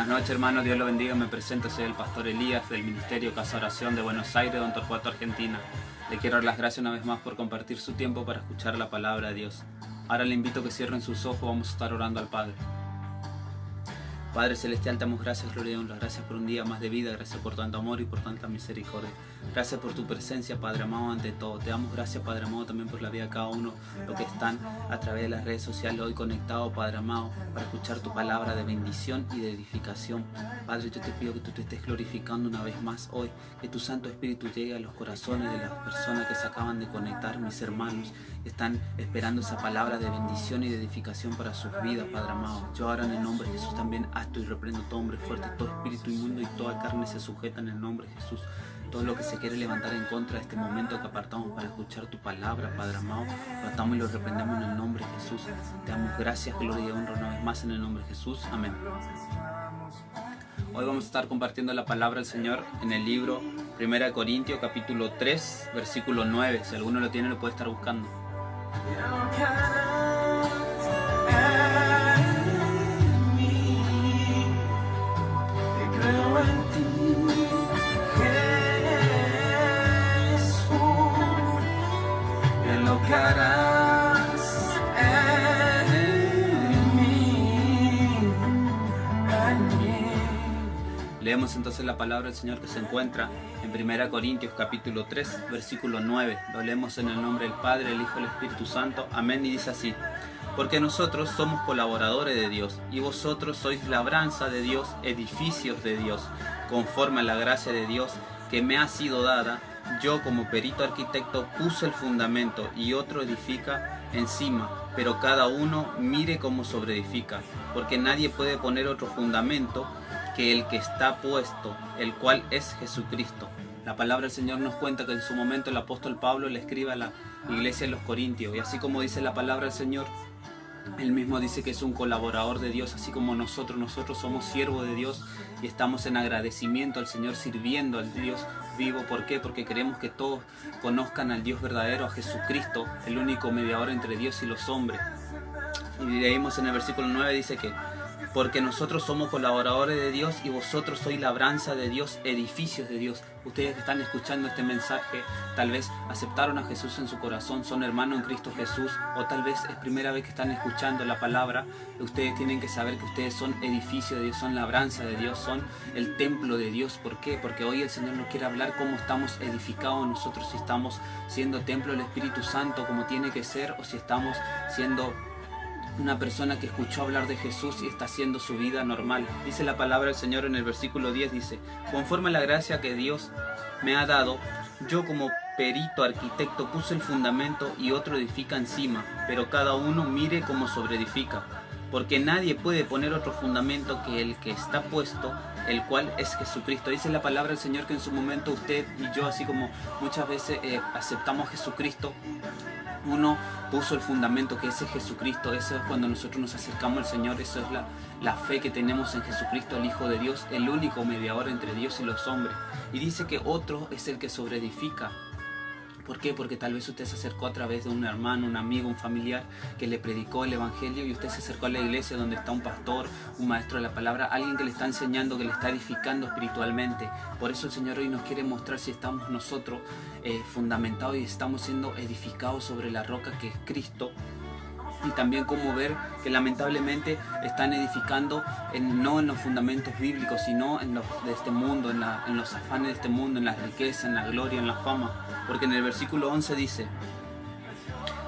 Buenas noches, hermano, Dios lo bendiga. Me presento, soy el pastor Elías del Ministerio Casa Oración de Buenos Aires, Don Torcuato, Argentina. Le quiero dar las gracias una vez más por compartir su tiempo para escuchar la palabra de Dios. Ahora le invito a que cierren sus ojos, vamos a estar orando al Padre. Padre Celestial, te damos gracias, gloria y honra. Gracias por un día más de vida, gracias por tanto amor y por tanta misericordia. Gracias por tu presencia, Padre amado, ante todo. Te damos gracias, Padre amado, también por la vida de cada uno, los que están a través de las redes sociales hoy conectados, Padre amado, para escuchar tu palabra de bendición y de edificación. Padre, yo te pido que tú te estés glorificando una vez más hoy, que tu Santo Espíritu llegue a los corazones de las personas que se acaban de conectar, mis hermanos, que están esperando esa palabra de bendición y de edificación para sus vidas, Padre amado. Yo ahora en el nombre de Jesús también ato y reprendo todo hombre fuerte, todo espíritu inmundo y toda carne se sujeta en el nombre de Jesús. Todo lo que se quiere levantar en contra de este momento que apartamos para escuchar tu palabra, Padre amado, lo atamos y lo reprendemos en el nombre de Jesús. Te damos gracias, gloria y honra una vez más en el nombre de Jesús. Amén. Hoy vamos a estar compartiendo la palabra del Señor en el libro 1 Corintios capítulo 3, versículo 9. Si alguno lo tiene, lo puede estar buscando. Que harás en mí. Leemos entonces la palabra del Señor que se encuentra en 1 Corintios capítulo 3, versículo 9. Lo leemos en el nombre del Padre, el Hijo y el Espíritu Santo. Amén. Y dice así: porque nosotros somos colaboradores de Dios, y vosotros sois labranza de Dios, edificios de Dios, conforme a la gracia de Dios que me ha sido dada. Yo como perito arquitecto puse el fundamento y otro edifica encima, pero cada uno mire cómo sobreedifica, porque nadie puede poner otro fundamento que el que está puesto, el cual es Jesucristo. La palabra del Señor nos cuenta que en su momento el apóstol Pablo le escribe a la iglesia de los Corintios, y así como dice la palabra del Señor, él mismo dice que es un colaborador de Dios, así como nosotros somos siervos de Dios y estamos en agradecimiento al Señor, sirviendo al Dios vivo. ¿Por qué? Porque queremos que todos conozcan al Dios verdadero, a Jesucristo, el único mediador entre Dios y los hombres. Y leímos en el versículo 9, dice que porque nosotros somos colaboradores de Dios y vosotros sois labranza de Dios, edificios de Dios. Ustedes que están escuchando este mensaje, tal vez aceptaron a Jesús en su corazón, son hermanos en Cristo Jesús, o tal vez es primera vez que están escuchando la palabra. Ustedes tienen que saber que ustedes son edificios de Dios, son labranza de Dios, son el templo de Dios. ¿Por qué? Porque hoy el Señor nos quiere hablar cómo estamos edificados nosotros, si estamos siendo templo del Espíritu Santo como tiene que ser, o si estamos siendo una persona que escuchó hablar de Jesús y está haciendo su vida normal. Dice la palabra del Señor en el versículo 10, dice: conforme a la gracia que Dios me ha dado, yo como perito arquitecto puse el fundamento y otro edifica encima, pero cada uno mire cómo sobreedifica, porque nadie puede poner otro fundamento que el que está puesto, el cual es Jesucristo. Dice la palabra del Señor que en su momento usted y yo, así como muchas veces aceptamos a Jesucristo, uno puso el fundamento que ese es Jesucristo. Eso es cuando nosotros nos acercamos al Señor, eso es la fe que tenemos en Jesucristo, el Hijo de Dios, el único mediador entre Dios y los hombres. Y dice que otro es el que sobreedifica. ¿Por qué? Porque tal vez usted se acercó a través de un hermano, un amigo, un familiar que le predicó el Evangelio, y usted se acercó a la iglesia donde está un pastor, un maestro de la palabra, alguien que le está enseñando, que le está edificando espiritualmente. Por eso el Señor hoy nos quiere mostrar si estamos nosotros fundamentados y estamos siendo edificados sobre la roca que es Cristo. Y también cómo ver que lamentablemente están edificando no en los fundamentos bíblicos, sino en los de este mundo, en los afanes de este mundo, en la riqueza, en la gloria, en la fama. Porque en el versículo 11 dice: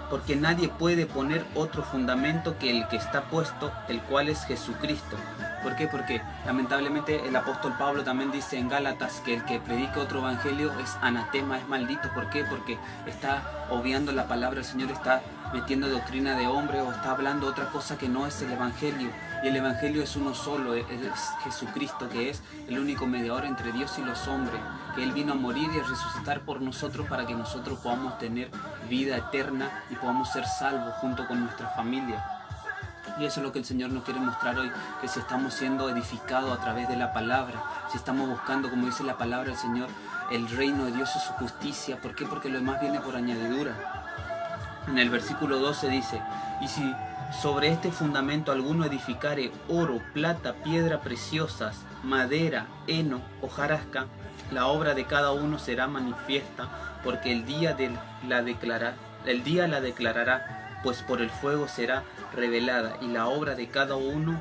porque nadie puede poner otro fundamento que el que está puesto, el cual es Jesucristo. ¿Por qué? Porque lamentablemente el apóstol Pablo también dice en Gálatas que el que predica otro evangelio es anatema, es maldito. ¿Por qué? Porque está obviando la palabra del Señor, está metiendo doctrina de hombre o está hablando otra cosa que no es el evangelio. Y el evangelio es uno solo, es Jesucristo, que es el único mediador entre Dios y los hombres, que Él vino a morir y a resucitar por nosotros para que nosotros podamos tener vida eterna y podamos ser salvos junto con nuestra familia. Y eso es lo que el Señor nos quiere mostrar hoy, que si estamos siendo edificados a través de la palabra, si estamos buscando, como dice la palabra del Señor, el reino de Dios y su justicia. ¿Por qué? Porque lo demás viene por añadidura. En el versículo 12 dice: y si sobre este fundamento alguno edificare oro, plata, piedra preciosas, madera, heno, hojarasca, la obra de cada uno será manifiesta, porque el día la declarará, pues por el fuego será revelada, y la obra de cada uno,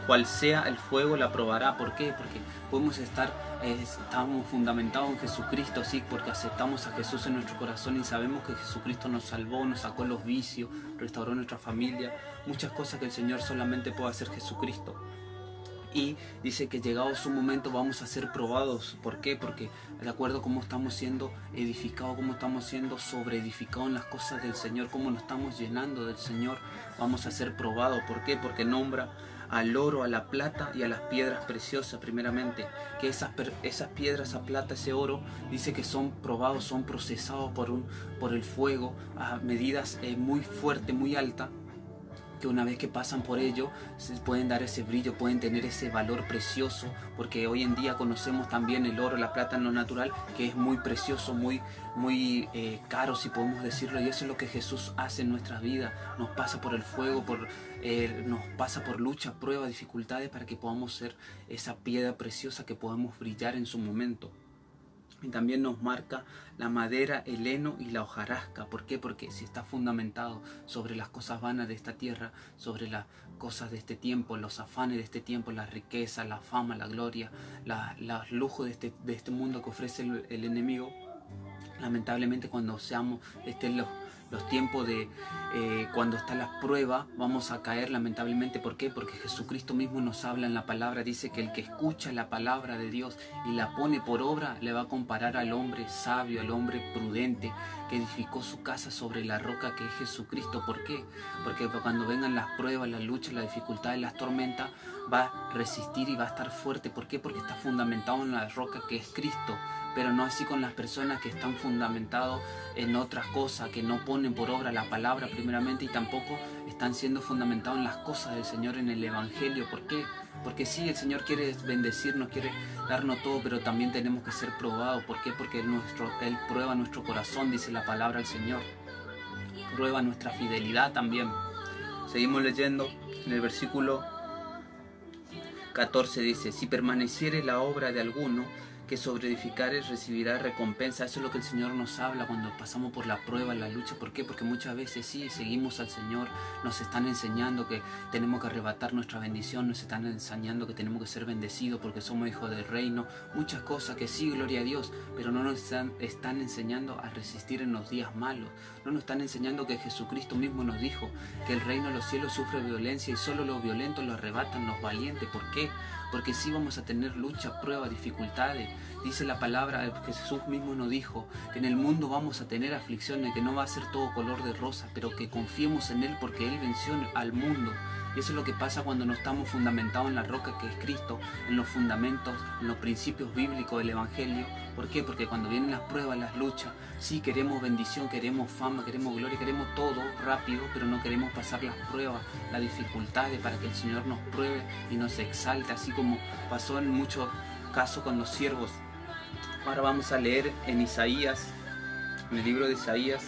cual sea el fuego, la probará. ¿Por qué? Porque podemos estamos fundamentados en Jesucristo, sí, porque aceptamos a Jesús en nuestro corazón y sabemos que Jesucristo nos salvó, nos sacó los vicios, restauró nuestra familia, muchas cosas que el Señor solamente puede hacer Jesucristo. Y dice que llegado su momento vamos a ser probados. ¿Por qué? Porque de acuerdo a cómo estamos siendo edificados, cómo estamos siendo sobreedificados en las cosas del Señor, cómo nos estamos llenando del Señor, vamos a ser probados. ¿Por qué? Porque nombra al oro, a la plata y a las piedras preciosas primeramente. Que esas piedras, esa plata, ese oro, dice que son probados, son procesados por el fuego a medidas muy fuertes, muy altas, que una vez que pasan por ello se pueden dar ese brillo, pueden tener ese valor precioso, porque hoy en día conocemos también el oro, la plata en lo natural, que es muy precioso, muy caro, si podemos decirlo, y eso es lo que Jesús hace en nuestras vidas. Nos pasa por el fuego, nos pasa por lucha, pruebas, dificultades, para que podamos ser esa piedra preciosa que podemos brillar en su momento. Y también nos marca la madera, el heno y la hojarasca. ¿Por qué? Porque si está fundamentado sobre las cosas vanas de esta tierra, sobre las cosas de este tiempo, los afanes de este tiempo, la riqueza, la fama, la gloria, los lujos de este mundo que ofrece el enemigo, lamentablemente cuando estén los tiempos de cuando están las pruebas, vamos a caer lamentablemente. ¿Por qué? Porque Jesucristo mismo nos habla en la palabra, dice que el que escucha la palabra de Dios y la pone por obra, le va a comparar al hombre sabio, al hombre prudente, que edificó su casa sobre la roca que es Jesucristo. ¿Por qué? Porque cuando vengan las pruebas, las luchas, las dificultades, las tormentas, va a resistir y va a estar fuerte. ¿Por qué? Porque está fundamentado en la roca que es Cristo. Pero no así con las personas que están fundamentados en otras cosas, que no ponen por obra la palabra primeramente y tampoco están siendo fundamentados en las cosas del Señor, en el Evangelio. ¿Por qué? Porque sí, el Señor quiere bendecirnos, quiere darnos todo, pero también tenemos que ser probados. ¿Por qué? Porque Él prueba nuestro corazón, dice la palabra del Señor. Prueba nuestra fidelidad también. Seguimos leyendo en el versículo 14, dice: si permaneciere la obra de alguno que sobre edificare recibirá recompensa. Eso es lo que el Señor nos habla cuando pasamos por la prueba, la lucha. ¿Por qué? Porque muchas veces sí, seguimos al Señor, nos están enseñando que tenemos que arrebatar nuestra bendición, nos están enseñando que tenemos que ser bendecidos porque somos hijos del reino, muchas cosas que sí, gloria a Dios, pero no nos están enseñando a resistir en los días malos, no nos están enseñando que Jesucristo mismo nos dijo que el reino de los cielos sufre violencia y solo los violentos lo arrebatan los valientes. ¿Por qué? Porque sí vamos a tener lucha, pruebas, dificultades. Dice la palabra que Jesús mismo nos dijo que en el mundo vamos a tener aflicciones, que no va a ser todo color de rosa, pero que confiemos en Él porque Él venció al mundo. Y eso es lo que pasa cuando no estamos fundamentados en la roca que es Cristo, en los fundamentos, en los principios bíblicos del Evangelio. ¿Por qué? Porque cuando vienen las pruebas, las luchas, sí queremos bendición, queremos fama, queremos gloria, queremos todo rápido, pero no queremos pasar las pruebas, las dificultades, para que el Señor nos pruebe y nos exalte, así como pasó en muchos casos con los siervos. Ahora vamos a leer en Isaías, en el libro de Isaías,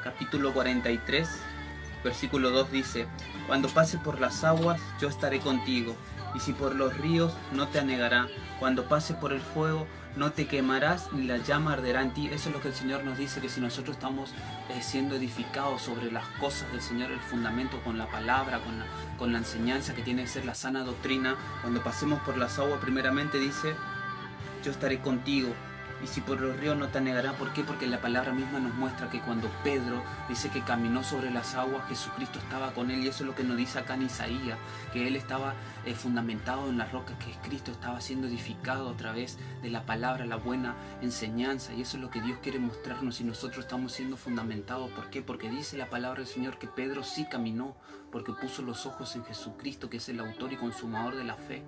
capítulo 43, versículo 2 dice: cuando pases por las aguas, yo estaré contigo, y si por los ríos, no te anegará. Cuando pases por el fuego, no te quemarás, ni la llama arderá en ti. Eso es lo que el Señor nos dice, que si nosotros estamos siendo edificados sobre las cosas del Señor, el fundamento con la palabra, con la enseñanza que tiene que ser la sana doctrina, cuando pasemos por las aguas, primeramente dice: yo estaré contigo, y si por los ríos no te anegará. ¿Por qué? Porque la palabra misma nos muestra que cuando Pedro dice que caminó sobre las aguas, Jesucristo estaba con él, y eso es lo que nos dice acá en Isaías, que él estaba fundamentado en la roca que es Cristo, estaba siendo edificado a través de la palabra, la buena enseñanza, y eso es lo que Dios quiere mostrarnos si nosotros estamos siendo fundamentados. ¿Por qué? Porque dice la palabra del Señor que Pedro sí caminó, porque puso los ojos en Jesucristo, que es el autor y consumador de la fe.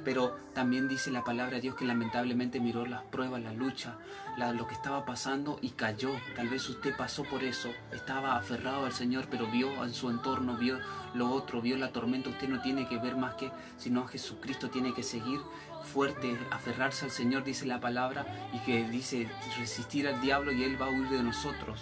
Pero también dice la palabra de Dios que lamentablemente miró las pruebas, la lucha, lo que estaba pasando y cayó. Tal vez usted pasó por eso, estaba aferrado al Señor, pero vio en su entorno, vio lo otro, vio la tormenta. Usted no tiene que ver más que sino a Jesucristo, tiene que seguir fuerte, aferrarse al Señor, dice la palabra, y que dice resistir al diablo y Él va a huir de nosotros.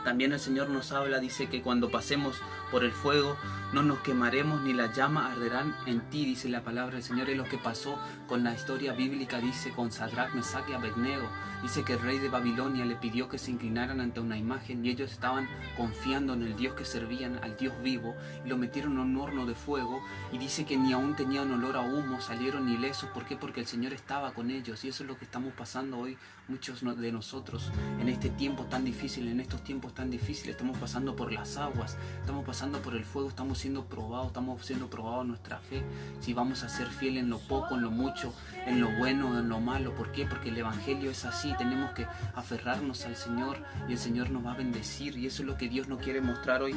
También el Señor nos habla, dice que cuando pasemos por el fuego no nos quemaremos ni las llamas arderán en ti, dice la palabra del Señor. Es lo que pasó con la historia bíblica, dice, con Sadrach, Mesach y Abednego. Dice que el rey de Babilonia le pidió que se inclinaran ante una imagen y ellos estaban confiando en el Dios que servían, al Dios vivo, y lo metieron en un horno de fuego, y dice que ni aún tenían olor a humo, salieron ilesos. ¿Por qué? Porque el Señor estaba con ellos, y eso es lo que estamos pasando hoy muchos de nosotros en este tiempo tan difícil, en estos tiempos tan difíciles. Estamos pasando por las aguas, estamos pasando por el fuego, estamos siendo probados en nuestra fe, si vamos a ser fieles en lo poco, en lo mucho, en lo bueno, en lo malo. ¿Por qué? Porque el Evangelio es así, tenemos que aferrarnos al Señor y el Señor nos va a bendecir, y eso es lo que Dios nos quiere mostrar hoy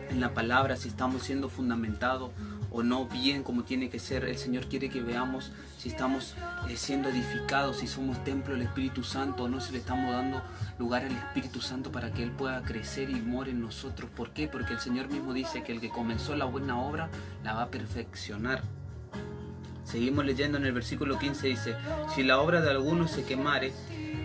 en la palabra, si estamos siendo fundamentados o no bien como tiene que ser. El Señor quiere que veamos si estamos siendo edificados, si somos templo del Espíritu Santo o no, si le estamos dando lugar al Espíritu Santo para que Él pueda crecer y more en nosotros. ¿Por qué? Porque el Señor mismo dice que el que comenzó la buena obra la va a perfeccionar. Seguimos leyendo en el versículo 15, dice: si la obra de alguno se quemare,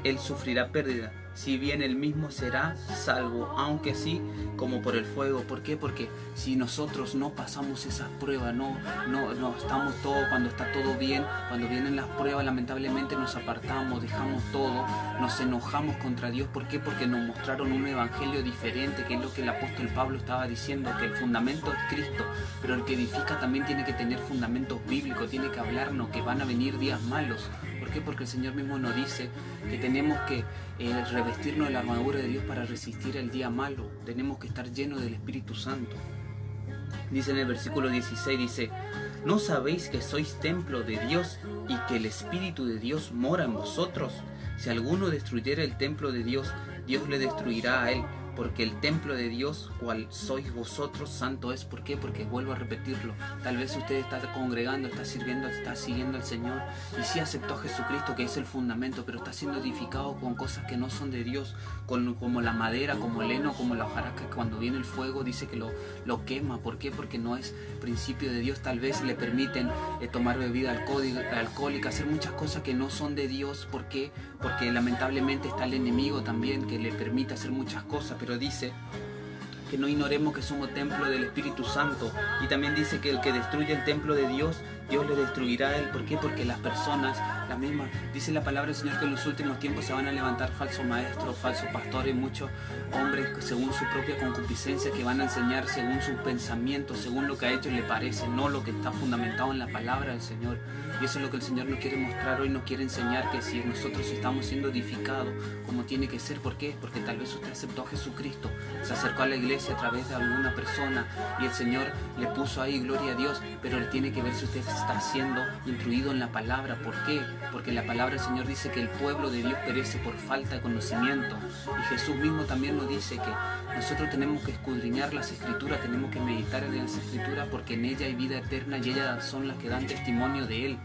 él sufrirá pérdida, si bien él mismo será salvo, aunque así como por el fuego. ¿Por qué? Porque si nosotros no pasamos esas pruebas, no estamos todos, cuando está todo bien, cuando vienen las pruebas, lamentablemente nos apartamos, dejamos todo, nos enojamos contra Dios. ¿Por qué? Porque nos mostraron un evangelio diferente, que es lo que el apóstol Pablo estaba diciendo, que el fundamento es Cristo, pero el que edifica también tiene que tener fundamentos bíblicos, tiene que hablarnos que van a venir días malos. ¿Por qué? Porque el Señor mismo nos dice que tenemos que revestirnos de la armadura de Dios para resistir el día malo. Tenemos que estar llenos del Espíritu Santo. Dice en el versículo 16, dice: ¿no sabéis que sois templo de Dios y que el Espíritu de Dios mora en vosotros? Si alguno destruyera el templo de Dios, Dios le destruirá a él, porque el templo de Dios, cual sois vosotros, santo es. ¿Por qué? Porque vuelvo a repetirlo, tal vez usted está congregando, está sirviendo, está siguiendo al Señor y sí aceptó a Jesucristo, que es el fundamento, pero está siendo edificado con cosas que no son de Dios, como la madera, como el heno, como la hojarasca, que cuando viene el fuego dice que lo quema. ¿Por qué? Porque no es principio de Dios. Tal vez le permiten tomar bebida alcohólica, hacer muchas cosas que no son de Dios. ¿Por qué? Porque lamentablemente está el enemigo también, que le permite hacer muchas cosas. Pero dice que no ignoremos que somos templo del Espíritu Santo, y también dice que el que destruye el templo de Dios, Dios le destruirá a él. ¿Por qué? Porque las personas, las mismas, dice la palabra del Señor que en los últimos tiempos se van a levantar falsos maestros, falsos pastores, muchos hombres según su propia concupiscencia, que van a enseñar según sus pensamientos, según lo que a ellos les parece, no lo que está fundamentado en la palabra del Señor. Y eso es lo que el Señor nos quiere mostrar hoy, nos quiere enseñar que si nosotros estamos siendo edificados como tiene que ser. ¿Por qué? Porque tal vez usted aceptó a Jesucristo, se acercó a la iglesia a través de alguna persona y el Señor le puso ahí, gloria a Dios, pero él tiene que ver si usted está siendo instruido en la palabra. ¿Por qué? Porque la palabra del Señor dice que el pueblo de Dios perece por falta de conocimiento, y Jesús mismo también nos dice que nosotros tenemos que escudriñar las Escrituras, tenemos que meditar en las Escrituras, porque en ella hay vida eterna y ellas son las que dan testimonio de Él.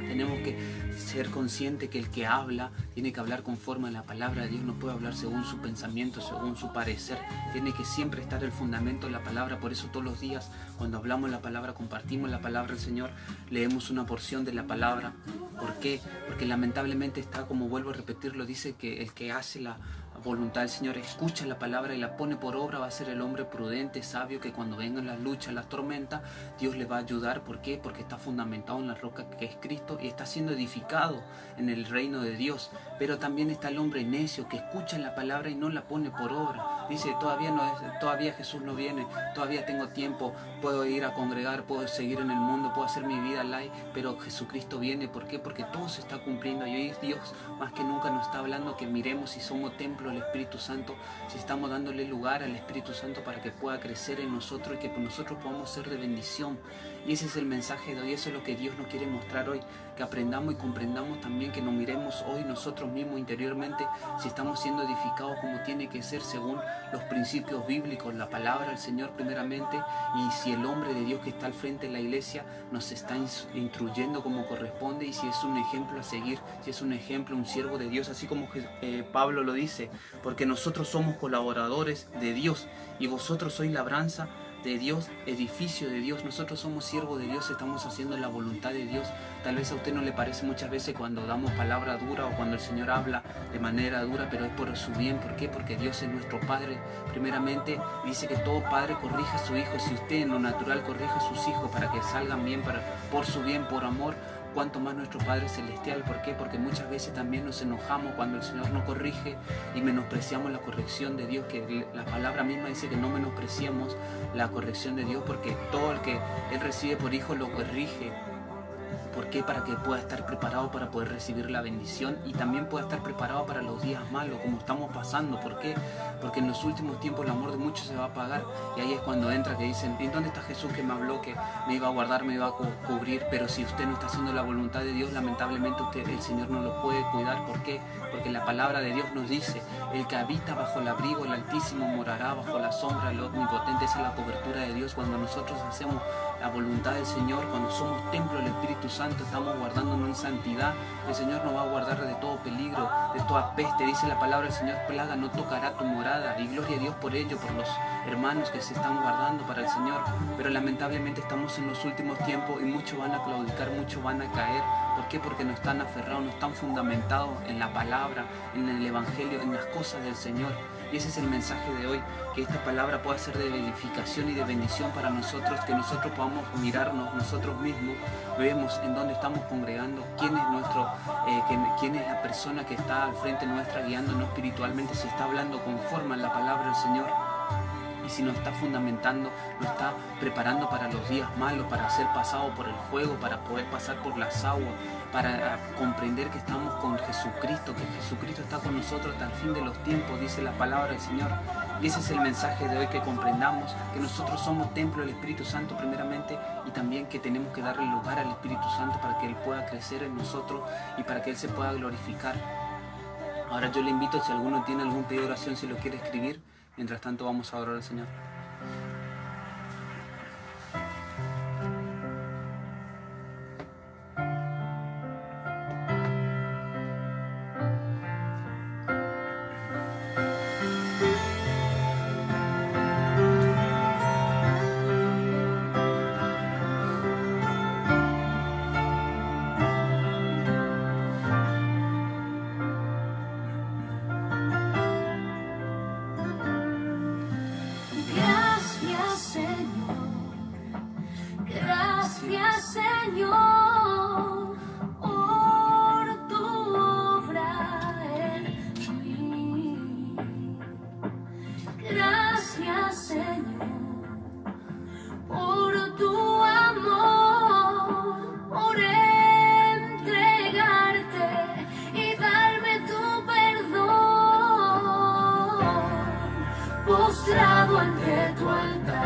Tenemos que ser conscientes que el que habla tiene que hablar conforme a la palabra de Dios, no puede hablar según su pensamiento, según su parecer. Tiene que siempre estar el fundamento de la palabra. Por eso todos los días cuando hablamos la palabra, compartimos la palabra del Señor, leemos una porción de la palabra. ¿Por qué? Porque lamentablemente está, como vuelvo a repetirlo, dice que el que hace la voluntad del Señor, escucha la palabra y la pone por obra, va a ser el hombre prudente, sabio, que cuando vengan las luchas, las tormentas, Dios le va a ayudar. ¿Por qué? Porque está fundamentado en la roca que es Cristo y está siendo edificado en el reino de Dios. Pero también está el hombre necio que escucha la palabra y no la pone por obra. Dice, todavía Jesús no viene, todavía tengo tiempo, puedo ir a congregar, puedo seguir en el mundo, puedo hacer mi vida light, pero Jesucristo viene. ¿Por qué? Porque todo se está cumpliendo y hoy Dios más que nunca nos está hablando que miremos si somos templo del Espíritu Santo, si estamos dándole lugar al Espíritu Santo para que pueda crecer en nosotros y que nosotros podamos ser de bendición. Y ese es el mensaje de hoy, eso es lo que Dios nos quiere mostrar hoy, que aprendamos y comprendamos también, que nos miremos hoy nosotros mismos interiormente si estamos siendo edificados como tiene que ser según los principios bíblicos, la palabra del Señor primeramente, y si el hombre de Dios que está al frente de la iglesia nos está instruyendo como corresponde, y si es un ejemplo a seguir, si es un ejemplo, un siervo de Dios, así como Pablo lo dice, porque nosotros somos colaboradores de Dios y vosotros sois labranza de Dios, edificio de Dios. Nosotros somos siervos de Dios, estamos haciendo la voluntad de Dios. Tal vez a usted no le parece muchas veces cuando damos palabra dura o cuando el Señor habla de manera dura, pero es por su bien. ¿Por qué? Porque Dios es nuestro Padre. Primeramente dice que todo padre corrige a su hijo. Si usted en lo natural corrige a sus hijos para que salgan bien, por su bien, por amor, cuanto más nuestro Padre Celestial. ¿Por qué? Porque muchas veces también nos enojamos cuando el Señor nos corrige y menospreciamos la corrección de Dios, que la palabra misma dice que no menospreciamos la corrección de Dios, porque todo el que Él recibe por hijo lo corrige. ¿Por qué? Para que pueda estar preparado para poder recibir la bendición y también pueda estar preparado para los días malos, como estamos pasando. ¿Por qué? Porque en los últimos tiempos el amor de muchos se va a apagar, y ahí es cuando entra que dicen: ¿en dónde está Jesús que me habló que me iba a guardar, me iba a cubrir? Pero si usted no está haciendo la voluntad de Dios, lamentablemente el Señor no lo puede cuidar. ¿Por qué? Porque la palabra de Dios nos dice: el que habita bajo el abrigo del Altísimo morará bajo la sombra del Omnipotente. Esa es la cobertura de Dios. Cuando nosotros hacemos la voluntad del Señor, cuando somos templo del Espíritu Santo, estamos guardándonos en santidad. El Señor nos va a guardar de todo peligro, de toda peste. Dice la palabra del Señor: plaga no tocará tu morada. Y gloria a Dios por ello, por los hermanos que se están guardando para el Señor. Pero lamentablemente estamos en los últimos tiempos y muchos van a claudicar, muchos van a caer. ¿Por qué? Porque no están aferrados, no están fundamentados en la palabra, en el Evangelio, en las cosas del Señor. Y ese es el mensaje de hoy, que esta palabra pueda ser de edificación y de bendición para nosotros, que nosotros podamos mirarnos nosotros mismos, vemos en dónde estamos congregando, quién es la persona que está al frente nuestra guiándonos espiritualmente, si está hablando conforme a la palabra del Señor. Y si nos está fundamentando, nos está preparando para los días malos, para ser pasado por el fuego, para poder pasar por las aguas, para comprender que estamos con Jesucristo, que Jesucristo está con nosotros hasta el fin de los tiempos, dice la palabra del Señor. Y ese es el mensaje de hoy, que comprendamos que nosotros somos templo del Espíritu Santo primeramente, y también que tenemos que darle lugar al Espíritu Santo para que Él pueda crecer en nosotros y para que Él se pueda glorificar. Ahora yo le invito, si alguno tiene algún pedido de oración, si lo quiere escribir. Mientras tanto vamos a orar al Señor. Señor, por tu obra en mí. Gracias, Señor, por tu amor, por entregarte y darme tu perdón, postrado ante tu altar.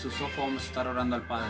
sus ojos, vamos a estar orando al Padre.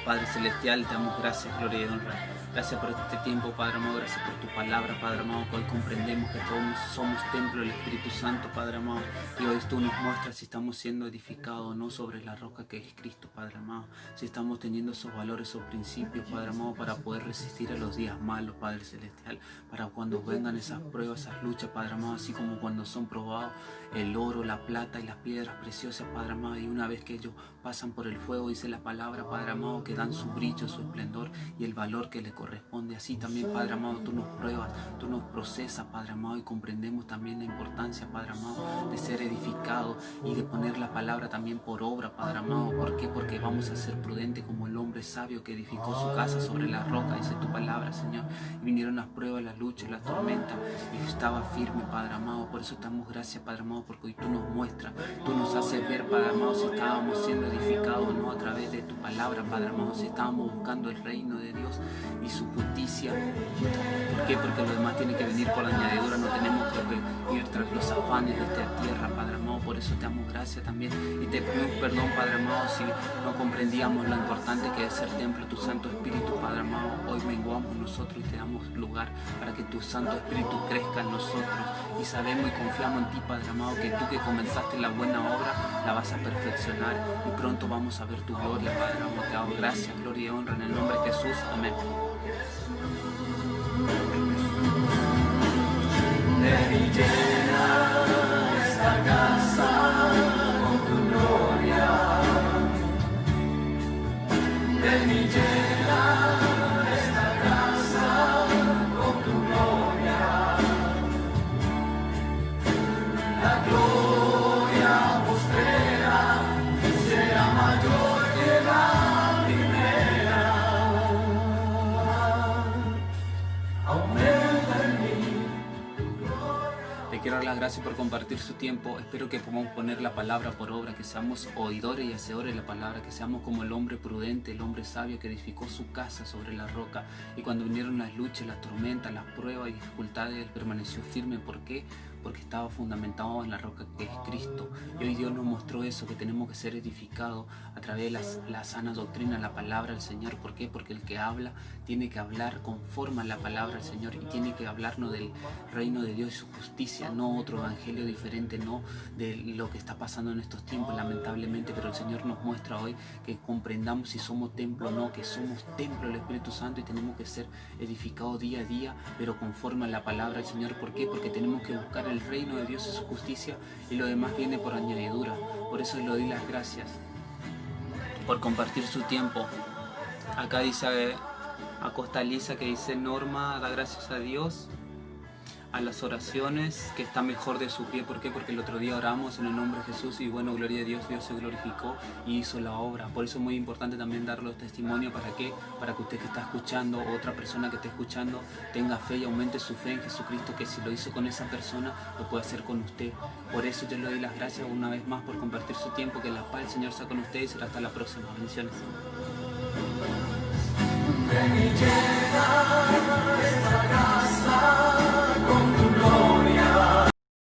Padre Celestial, te damos gracias, gloria y honra. Gracias por este tiempo, Padre amado, gracias por tu palabra, Padre amado, que hoy comprendemos que todos somos templo del Espíritu Santo, Padre amado, y hoy tú nos muestras si estamos siendo edificados, no sobre la roca que es Cristo, Padre amado, si estamos teniendo esos valores o principios, Padre amado, para poder resistir a los días malos, Padre Celestial, para cuando vengan esas pruebas, esas luchas, Padre amado, así como cuando son probados el oro, la plata y las piedras preciosas, Padre amado, y una vez que ellos pasan por el fuego, dice la palabra, Padre amado, que dan su brillo, su esplendor y el valor que le corresponde. Así también, Padre amado, tú nos pruebas, tú nos procesas, Padre amado, y comprendemos también la importancia, Padre amado, de ser edificados y de poner la palabra también por obra, Padre amado. ¿Por qué? Porque vamos a ser prudentes como el hombre sabio que edificó su casa sobre la roca, dice tu palabra, Señor. Y vinieron las pruebas, las luchas, las tormentas, y estaba firme, Padre amado. Por eso damos gracias, Padre amado, porque hoy tú nos muestras, tú nos haces ver, Padre amado, si estábamos siendo edificados, no a través de tu palabra, Padre amado, si estábamos buscando el reino de Dios y su justicia. ¿Por qué? Porque lo demás tiene que venir por añadidura, no tenemos que ir tras los afanes de esta tierra, Padre amado. Por eso te damos gracias también y te pedimos perdón, Padre amado, si no comprendíamos lo importante que es ser templo de tu Santo Espíritu, Padre amado. Hoy menguamos nosotros y te damos lugar para que tu Santo Espíritu crezca en nosotros, y sabemos y confiamos en ti, Padre amado, que tú que comenzaste la buena obra la vas a perfeccionar y pronto vamos a ver tu gloria, Padre amado. Te damos gracias, gloria y honra en el nombre de Jesús. Amén. Ven y llena esta casa con tu gloria. Ven y llena esta casa con tu gloria. La gloria postrera será mayor que la primera. Aumenta en mí. Le quiero dar las gracias por compartir su tiempo. Espero que podamos poner la palabra por obra, que seamos oidores y hacedores de la palabra, que seamos como el hombre prudente, el hombre sabio que edificó su casa sobre la roca, y cuando vinieron las luchas, las tormentas, las pruebas y dificultades, él permaneció firme. ¿Por qué? Porque estaba fundamentado en la roca que es Cristo. Y hoy Dios nos mostró eso, que tenemos que ser edificados a través de la sana doctrina, la palabra del Señor. ¿Por qué? Porque el que habla tiene que hablar conforme a la palabra del Señor, y tiene que hablarnos del reino de Dios y su justicia, no otro evangelio diferente, no de lo que está pasando en estos tiempos, lamentablemente. Pero el Señor nos muestra hoy que comprendamos si somos templo o no, que somos templo del Espíritu Santo y tenemos que ser edificados día a día, pero conforme a la palabra del Señor. ¿Por qué? Porque tenemos que buscar el reino de Dios y su justicia, y lo demás viene por añadidura. Por eso le doy las gracias por compartir su tiempo. Acá dice Acosta Lisa, que dice: Norma da gracias a Dios a las oraciones, que está mejor de su pie. ¿Por qué? Porque el otro día oramos en el nombre de Jesús y bueno, gloria a Dios, Dios se glorificó y hizo la obra. Por eso es muy importante también dar los testimonios. ¿Para qué? Para que usted que está escuchando, o otra persona que esté escuchando, tenga fe y aumente su fe en Jesucristo, que si lo hizo con esa persona, lo puede hacer con usted. Por eso yo le doy las gracias una vez más por compartir su tiempo. Que la paz del Señor sea con ustedes y será hasta la próxima. Bendiciones.